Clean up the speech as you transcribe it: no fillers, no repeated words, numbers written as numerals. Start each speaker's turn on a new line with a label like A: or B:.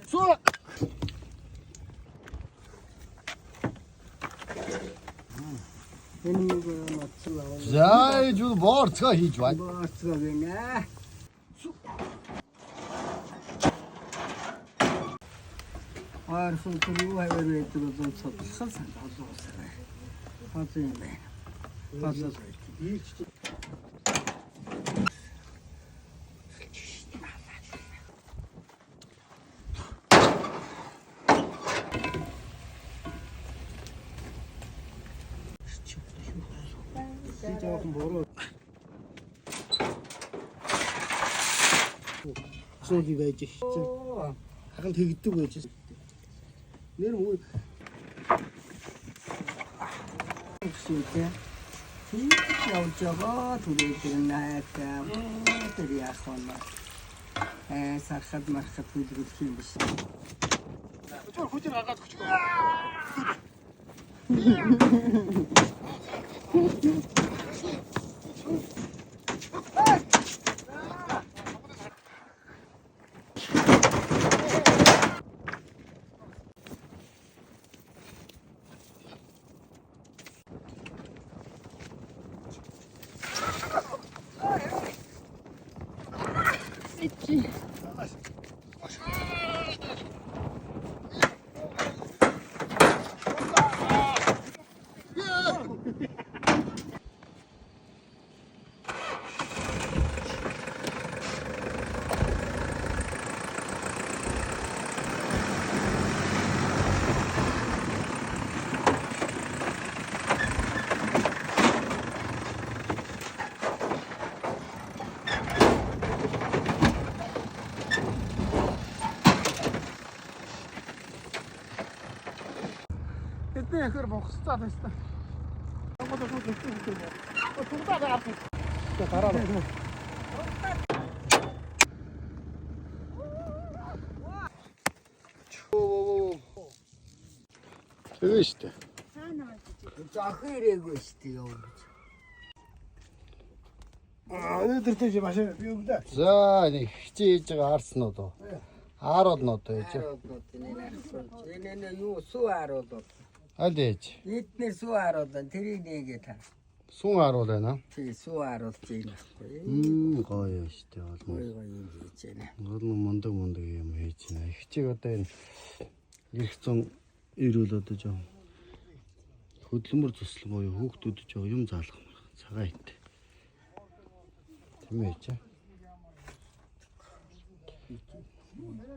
A: Суу.
B: Энэ нэг ноцлоо.
A: За юу борцоо хийж байна.
B: Борцоо гинэ. Арсын түрүү хавар байдаг бол цоцсон санаалуусаа. Хазаа юм байна. Хазаа ийч. жоохон бороо. Сууги байж шээ. Хахан тэгдэг байж шээ. Нэр муу шийдэ. Явж байгаа түрүүгээр наатаа тэр яахона. Сархад мархад хүлгэх юм биш.
A: Чор хүчээр гаргаад өгч. Тэдний ихэр бохсцаад байсан. Хамгаалал шууд өгсөн юм. Турдаа гарсан. Гараа. Тэгээ штэ.
B: Захын ирээгүй штэ ёо.
A: Тэр тийш маш юу гэдэг. За нэг хичээж байгаа харснууд уу. Аарууд байж.
B: Энэ юу суу аарууд.
A: Аль ээж.
B: Эднэр суу аарууд тэрийг нэгээ та.
A: Сун ааруул байна.
B: Тий суу ааруулж ийм байхгүй.
A: Гоё штэ бол.
B: Гоё юм хийж байна.
A: Гол мундаг юм хийж байна. Хичээг одоо энэ их зам ирүүл одоо жоо хөдөлмөр туслан буюу хүүхдүүд жоо юм заалгах цагаан ит. Тийм ээ.